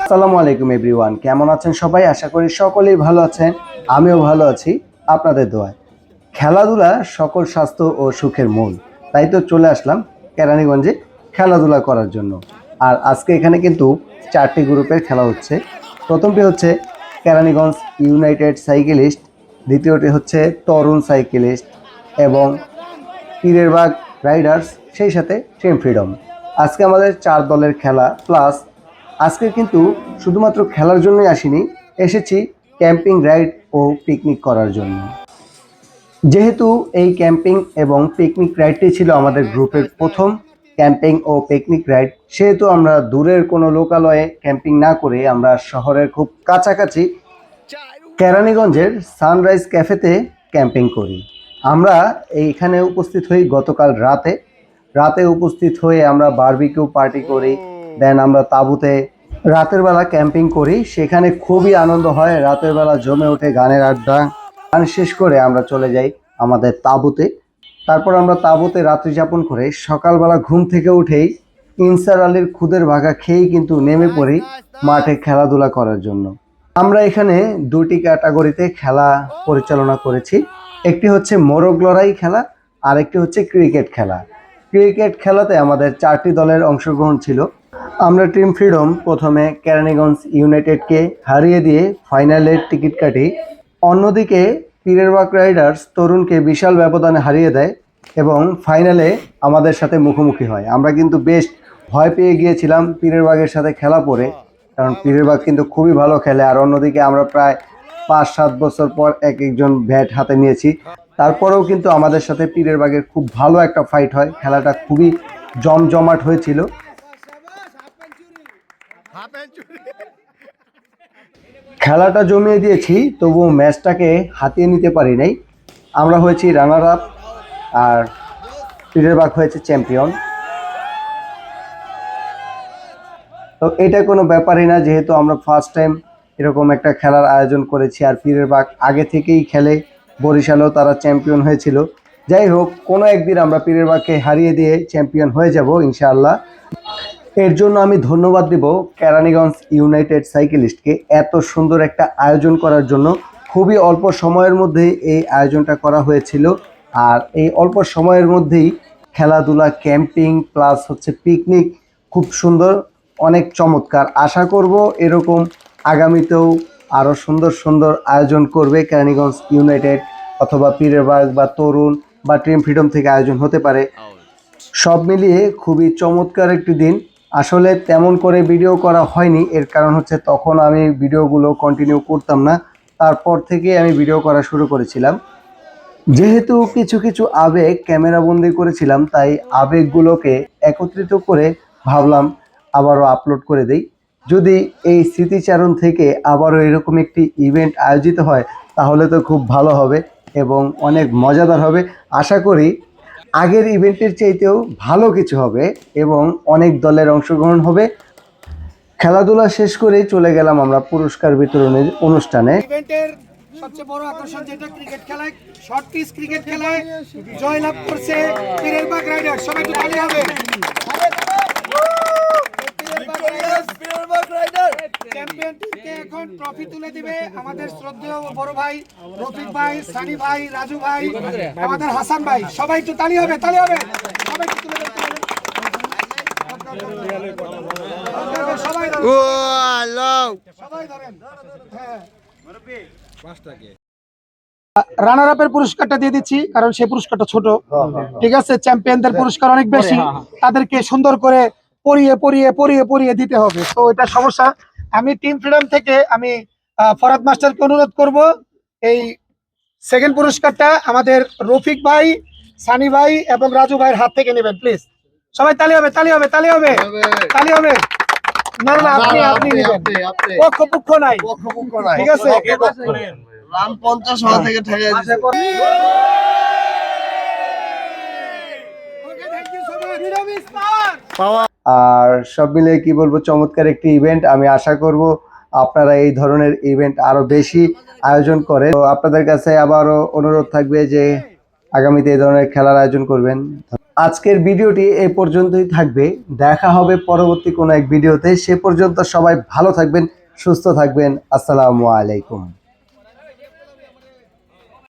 আসসালামু আলাইকুম এভরিওয়ান, কেমন আছেন সবাই? আশা করি সকলেই ভালো আছেন, আমিও ভালো আছি আপনাদের দোয়ায়। খেলাধুলা সকল স্বাস্থ্য ও সুখের মূল, তাই তো চলে আসলাম কেরানীগঞ্জে খেলাধুলা করার জন্য। আর আজকে এখানে কিন্তু 4টি গ্রুপের খেলা হচ্ছে। প্রথমটি হচ্ছে কেরানীগঞ্জ ইউনাইটেড সাইকেলিস্ট, দ্বিতীয়টি হচ্ছে তরুণ সাইকেলিস্ট এবং পীরেরবাগ রাইডার্স, সেই সাথে টিম ফ্রিডম। আজকে আমাদের 4 দলের খেলা, প্লাস আজকে কিন্তু শুধুমাত্র খেলার জন্যই আসিনি, এসেছি ক্যাম্পিং রাইড ও পিকনিক করার জন্য। যেহেতু এই ক্যাম্পিং এবং পিকনিক রাইডটি ছিল আমাদের গ্রুপের প্রথম ক্যাম্পিং ও পিকনিক রাইড, সেহেতু আমরা দূরের কোনো লোকালয়ে ক্যাম্পিং না করে আমরা শহরের খুব কাছাকাছি কেরানীগঞ্জের সানরাইজ ক্যাফেতে ক্যাম্পিং করি। আমরা এইখানে উপস্থিত হই গতকাল রাতে উপস্থিত হয়ে আমরা বারবিকিউ পার্টি করি, দেন আমরা তাঁবুতে রাতের বেলা ক্যাম্পিং করি। সেখানে খুবই আনন্দ হয়, রাতের বেলা জমে ওঠে গানের আড্ডা। গান শেষ করে আমরা চলে যাই আমাদের তাঁবুতে। তারপর আমরা তাঁবুতে রাত্রি যাপন করে সকালবেলা ঘুম থেকে উঠেই ইনসার আলীর খুদের ভাগা খেয়েই কিন্তু নেমে পড়ি মাঠে খেলাধুলা করার জন্য। আমরা এখানে 2টি ক্যাটাগরিতে খেলা পরিচালনা করেছি, একটি হচ্ছে মোরগ লড়াই খেলা, আর একটি হচ্ছে ক্রিকেট খেলা। ক্রিকেট খেলাতে আমাদের 4টি দলের অংশগ্রহণ ছিল। আমরা টিম ফ্রিডম প্রথমে কেরানীগঞ্জ ইউনাইটেডকে হারিয়ে দিয়ে ফাইনালের টিকিট কাটি। অন্যদিকে পীরেরবাগ রাইডার্স তরুণকে বিশাল ব্যবধানে হারিয়ে দেয় এবং ফাইনালে আমাদের সাথে মুখোমুখি হয়। আমরা কিন্তু বেশ ভয় পেয়ে গিয়েছিলাম পীরেরবাগের সাথে খেলা পরে, কারণ পীরেরবাগ কিন্তু খুবই ভালো খেলে। আর অন্যদিকে আমরা প্রায় 5-7 বছর পর একজন ব্যাট হাতে নিয়েছি, তারপরেও কিন্তু আমাদের সাথে পীরেরবাগের খুব ভালো একটা ফাইট হয়। খেলাটা খুবই জমজমাট হয়েছিল। খেলাটা জমিয়ে দিয়েছি, তবুও ম্যাচটাকে হাতিয়ে নিতে পারি নাই। আমরা হয়েছি রানার আপ আর পীরেরবাগ হয়েছে চ্যাম্পিয়ন। তো এটা কোনো ব্যাপারই না, যেহেতু আমরা ফার্স্ট টাইম এরকম একটা খেলার আয়োজন করেছি। আর পীরেরবাগ আগে থেকেই খেলে, বরিশালেও তারা চ্যাম্পিয়ন হয়েছিল। যাই হোক, কোনো একদিন আমরা পীরেরবাগকে হারিয়ে দিয়ে চ্যাম্পিয়ন হয়ে যাব ইনশাআল্লাহ। এর জন্য আমি ধন্যবাদ দিব কেরানীগঞ্জ ইউনাইটেড সাইকেলিস্টকে এত সুন্দর একটা আয়োজন করার জন্য। খুবই অল্প সময়ের মধ্যেই এই আয়োজনটা করা হয়েছিল, আর এই অল্প সময়ের মধ্যেই খেলাধুলা, ক্যাম্পিং প্লাস হচ্ছে পিকনিক, খুব সুন্দর, অনেক চমৎকার। আশা করব এরকম আগামীতেও আরও সুন্দর সুন্দর আয়োজন করবে কেরানীগঞ্জ ইউনাইটেড, অথবা পীরেরবাগ বা তরুণ বা টিম ফ্রিডম থেকে আয়োজন হতে পারে। সব মিলিয়ে খুবই চমৎকার একটি দিন। আসলে তেমন করে ভিডিও করা হয়নি, এর কারণ হচ্ছে তখন আমি ভিডিওগুলো কন্টিনিউ করতাম না, তারপর থেকে আমি ভিডিও করা শুরু করেছিলাম। যেহেতু কিছু কিছু আবেগ ক্যামেরাবন্দি করেছিলাম, তাই আবেগগুলোকে একত্রিত করে ভাবলাম আবারও আপলোড করে দেই। যদি এই স্মৃতিচারণ থেকে আবারও এরকম একটি ইভেন্ট আয়োজিত হয় তাহলে তো খুব ভালো হবে এবং অনেক মজাদার হবে। আশা করি আগের ইভেন্টের চাইতেও ভালো কিছু হবে এবং অনেক দলের অংশগ্রহণ হবে। খেলাধুলা শেষ করে চলে গেলাম আমরা পুরস্কার বিতরণের অনুষ্ঠানে। ইভেন্টের সবচেয়ে বড় আকর্ষণ যেটা ক্রিকেট খেলায়, শর্ট পিচ ক্রিকেট খেলায় জয়লাভ করছে পীরেরবাগ রাইডার্স। সবাই একটু তালি হবে। চ্যাম্পিয়ন টিমকে এখন ট্রফি তুলে দিবে আমাদের শ্রদ্ধেয় বড় ভাই রফিক ভাই, সানি ভাই, রাজু ভাই, আমাদের হাসান ভাই। সবাই একটু তালি হবে, তালি হবে। সবাই একটু তুলে দেন। সবাই ধরেন, সবাই ধরেন। হ্যাঁ, রানার আপের পুরস্কারটা দিয়ে দিচ্ছি, কারণ সেই পুরস্কারটা ছোট, ঠিক আছে? চ্যাম্পিয়নদের পুরস্কার অনেক বেশি, তাদেরকে সুন্দর করে পরিয়ে পরিয়ে পরিয়ে পরিয়ে দিতে হবে। তো এটা সমস্যা। আমি টিম ফ্রিডম থেকে আমি ফরাদ মাস্টারকে অনুরোধ করব, এই সেকেন্ড পুরস্কারটা আমাদের রফিক ভাই, সানি ভাই এবং রাজু ভাইয়ের হাত থেকে নেবেন প্লিজ। সবাই তালি হবে, তালি হবে, তালি হবে, তালি হবে। না না, আপনি আপনি নেবেন, পক্ষ নাই, ঠিক আছে? রান 50 হওয়া থেকে ঠেকে দিয়েছে। আর সব মিলে কি বলবো, চমৎকার একটি ইভেন্ট। আমি আশা করব আপনারা এই ধরনের ইভেন্ট আরো বেশি আয়োজন করেন। তো আপনাদের কাছে আবারও অনুরোধ থাকবে যে আগামীতে এই ধরনের খেলার আয়োজন করবেন। আজকের ভিডিওটি এই পর্যন্তই থাকবে। দেখা হবে পরবর্তী কোনো এক ভিডিওতে। সে পর্যন্ত সবাই ভালো থাকবেন, সুস্থ থাকবেন। আসসালামু আলাইকুম।